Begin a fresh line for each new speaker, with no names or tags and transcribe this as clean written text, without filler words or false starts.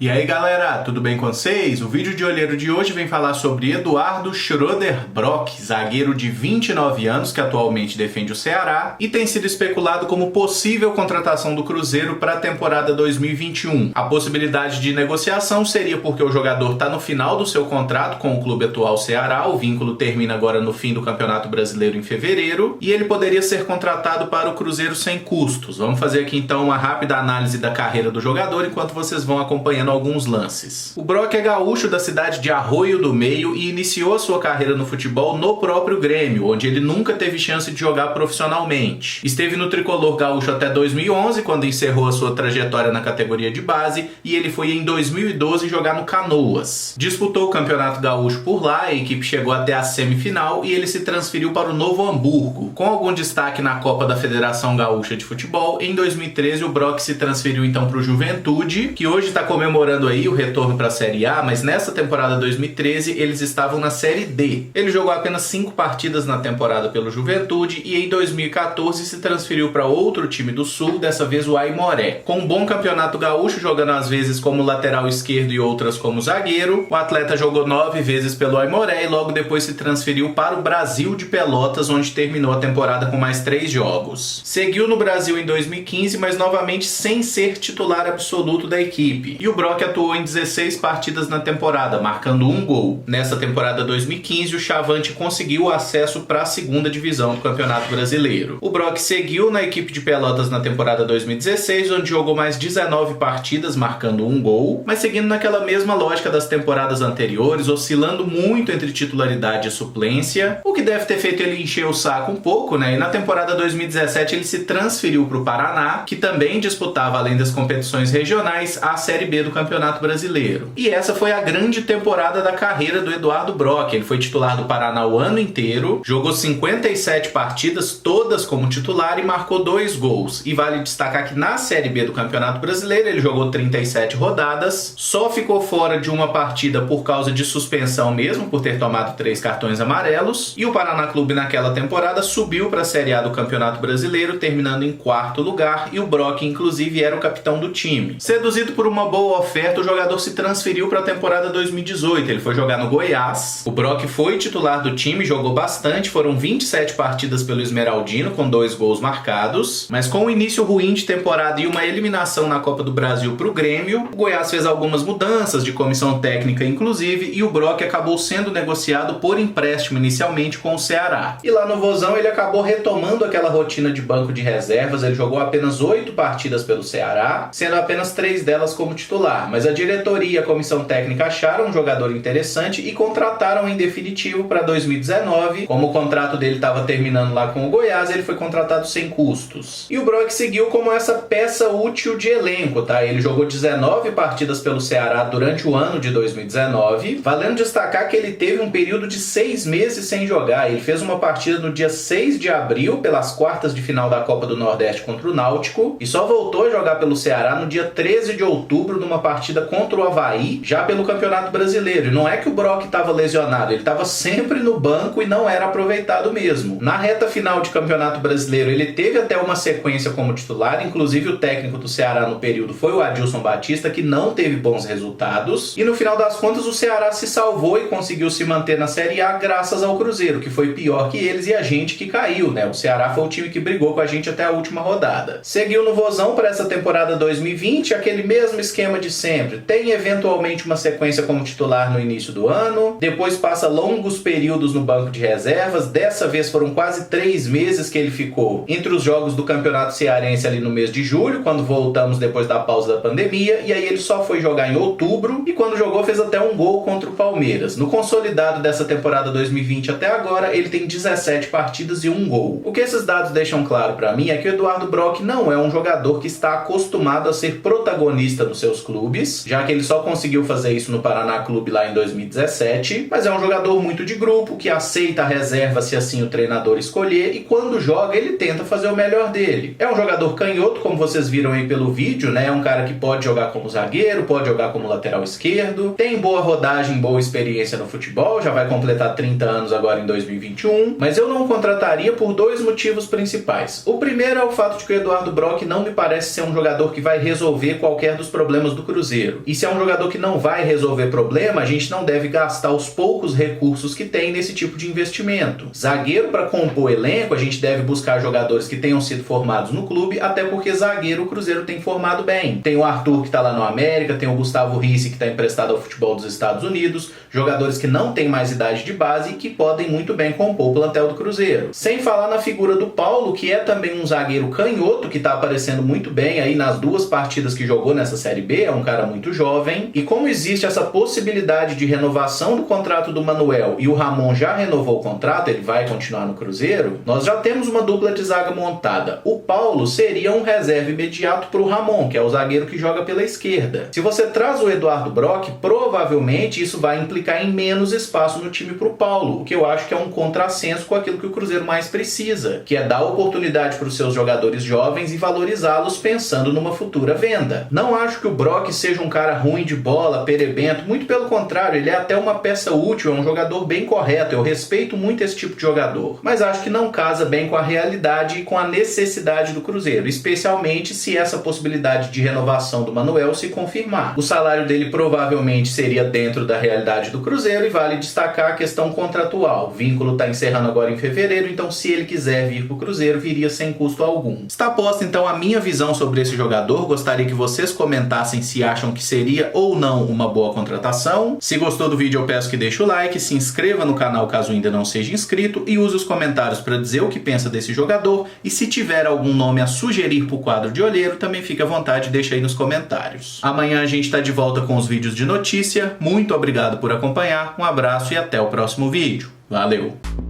E aí galera, tudo bem com vocês? O vídeo de olheiro de hoje vem falar sobre Eduardo Schroeder Brock, zagueiro de 29 anos que atualmente defende o Ceará e tem sido especulado como possível contratação do Cruzeiro para a temporada 2021. A possibilidade de negociação seria porque o jogador está no final do seu contrato com o clube atual Ceará, o vínculo termina agora no fim do Campeonato Brasileiro em fevereiro e ele poderia ser contratado para o Cruzeiro sem custos. Vamos fazer aqui então uma rápida análise da carreira do jogador enquanto vocês vão acompanhando alguns lances. O Brock é gaúcho da cidade de Arroio do Meio e iniciou a sua carreira no futebol no próprio Grêmio, onde ele nunca teve chance de jogar profissionalmente. Esteve no tricolor gaúcho até 2011, quando encerrou a sua trajetória na categoria de base, e ele foi em 2012 jogar no Canoas. Disputou o Campeonato Gaúcho por lá, a equipe chegou até a semifinal e ele se transferiu para o Novo Hamburgo. Com algum destaque na Copa da Federação Gaúcha de Futebol, em 2013 o Brock se transferiu então para o Juventude, que hoje está comemorando aí o retorno para a Série A, mas nessa temporada 2013 eles estavam na Série D. Ele jogou apenas 5 partidas na temporada pelo Juventude e em 2014 se transferiu para outro time do Sul, dessa vez o Aimoré. Com um bom campeonato gaúcho, jogando às vezes como lateral esquerdo e outras como zagueiro, o atleta jogou 9 vezes pelo Aimoré e logo depois se transferiu para o Brasil de Pelotas, onde terminou a temporada com mais 3 jogos. Seguiu no Brasil em 2015, mas novamente sem ser titular absoluto da equipe. E o Brock atuou em 16 partidas na temporada, marcando 1 gol. Nessa temporada 2015, o Chavante conseguiu o acesso para a segunda divisão do Campeonato Brasileiro. O Brock seguiu na equipe de Pelotas na temporada 2016, onde jogou mais 19 partidas, marcando 1 gol, mas seguindo naquela mesma lógica das temporadas anteriores, oscilando muito entre titularidade e suplência, o que deve ter feito ele encher o saco um pouco, né? E na temporada 2017 ele se transferiu para o Paraná, que também disputava, além das competições regionais, a Série B do Campeonato Brasileiro. E essa foi a grande temporada da carreira do Eduardo Brock. Ele foi titular do Paraná o ano inteiro, jogou 57 partidas, todas como titular, e marcou 2 gols. E vale destacar que na Série B do Campeonato Brasileiro ele jogou 37 rodadas, só ficou fora de uma partida por causa de suspensão mesmo, por ter tomado 3 cartões amarelos, e o Paraná Clube naquela temporada subiu para a Série A do Campeonato Brasileiro, terminando em 4º lugar, e o Brock inclusive era o capitão do time. Seduzido por uma boa oferta, o jogador se transferiu para a temporada 2018. Ele foi jogar no Goiás. O Brock foi titular do time, jogou bastante, foram 27 partidas pelo Esmeraldino, com 2 gols marcados. Mas com o início ruim de temporada e uma eliminação na Copa do Brasil para o Grêmio, o Goiás fez algumas mudanças de comissão técnica, inclusive, e o Brock acabou sendo negociado por empréstimo inicialmente com o Ceará. E lá no Vozão ele acabou retomando aquela rotina de banco de reservas. Ele jogou apenas 8 partidas pelo Ceará, sendo apenas 3 delas como titular. Mas a diretoria e a comissão técnica acharam um jogador interessante e contrataram em definitivo para 2019. Como o contrato dele estava terminando lá com o Goiás, ele foi contratado sem custos. E o Brock seguiu como essa peça útil de elenco, tá? Ele jogou 19 partidas pelo Ceará durante o ano de 2019, valendo destacar que ele teve um período de 6 meses sem jogar. Ele fez uma partida no dia 6 de abril pelas quartas de final da Copa do Nordeste contra o Náutico e só voltou a jogar pelo Ceará no dia 13 de outubro numa partida contra o Avaí, já pelo Campeonato Brasileiro. E não é que o Brock estava lesionado, ele estava sempre no banco e não era aproveitado mesmo. Na reta final de Campeonato Brasileiro, ele teve até uma sequência como titular, inclusive o técnico do Ceará no período foi o Adilson Batista, que não teve bons resultados. E no final das contas, o Ceará se salvou e conseguiu se manter na Série A graças ao Cruzeiro, que foi pior que eles e a gente que caiu, né? O Ceará foi o time que brigou com a gente até a última rodada. Seguiu no Vozão para essa temporada 2020, aquele mesmo esquema de sempre. Tem eventualmente uma sequência como titular no início do ano, depois passa longos períodos no banco de reservas. Dessa vez foram quase 3 meses que ele ficou entre os jogos do Campeonato Cearense ali no mês de julho, quando voltamos depois da pausa da pandemia, e aí ele só foi jogar em outubro, e quando jogou fez até um gol contra o Palmeiras. No consolidado dessa temporada 2020 até agora, ele tem 17 partidas e 1 gol. O que esses dados deixam claro pra mim é que o Eduardo Brock não é um jogador que está acostumado a ser protagonista no seu seus clubes, já que ele só conseguiu fazer isso no Paraná Clube lá em 2017, mas é um jogador muito de grupo, que aceita a reserva se assim o treinador escolher, e quando joga ele tenta fazer o melhor dele. É um jogador canhoto, como vocês viram aí pelo vídeo, né? É um cara que pode jogar como zagueiro, pode jogar como lateral esquerdo, tem boa rodagem, boa experiência no futebol, já vai completar 30 anos agora em 2021, mas eu não o contrataria por dois motivos principais. O primeiro é o fato de que o Eduardo Brock não me parece ser um jogador que vai resolver qualquer dos problemas do Cruzeiro. E se é um jogador que não vai resolver problema, a gente não deve gastar os poucos recursos que tem nesse tipo de investimento. Zagueiro, para compor elenco, a gente deve buscar jogadores que tenham sido formados no clube, até porque zagueiro o Cruzeiro tem formado bem. Tem o Arthur, que está lá no América, tem o Gustavo Ricci, que está emprestado ao futebol dos Estados Unidos, jogadores que não têm mais idade de base e que podem muito bem compor o plantel do Cruzeiro. Sem falar na figura do Paulo, que é também um zagueiro canhoto, que está aparecendo muito bem aí nas duas partidas que jogou nessa Série B, é um cara muito jovem, e como existe essa possibilidade de renovação do contrato do Manuel e o Ramon já renovou o contrato, ele vai continuar no Cruzeiro, nós já temos uma dupla de zaga montada. O Paulo seria um reserva imediato para o Ramon, que é o zagueiro que joga pela esquerda. Se você traz o Eduardo Brock, provavelmente isso vai implicar em menos espaço no time para o Paulo, o que eu acho que é um contrassenso com aquilo que o Cruzeiro mais precisa, que é dar oportunidade para os seus jogadores jovens e valorizá-los pensando numa futura venda. Não acho que o Brock seja um cara ruim de bola, perebento, muito pelo contrário, ele é até uma peça útil, é um jogador bem correto, eu respeito muito esse tipo de jogador, mas acho que não casa bem com a realidade e com a necessidade do Cruzeiro, especialmente se essa possibilidade de renovação do Manuel se confirmar. O salário dele provavelmente seria dentro da realidade do Cruzeiro e vale destacar a questão contratual. O vínculo está encerrando agora em fevereiro, então se ele quiser vir para o Cruzeiro, viria sem custo algum. Está posta então a minha visão sobre esse jogador, gostaria que vocês comentassem se acham que seria ou não uma boa contratação. Se gostou do vídeo eu peço que deixe o like, se inscreva no canal caso ainda não seja inscrito e use os comentários para dizer o que pensa desse jogador, e se tiver algum nome a sugerir para o quadro de olheiro, também fique à vontade, deixa aí nos comentários. Amanhã a gente está de volta com os vídeos de notícia, muito obrigado por acompanhar, um abraço e até o próximo vídeo. Valeu!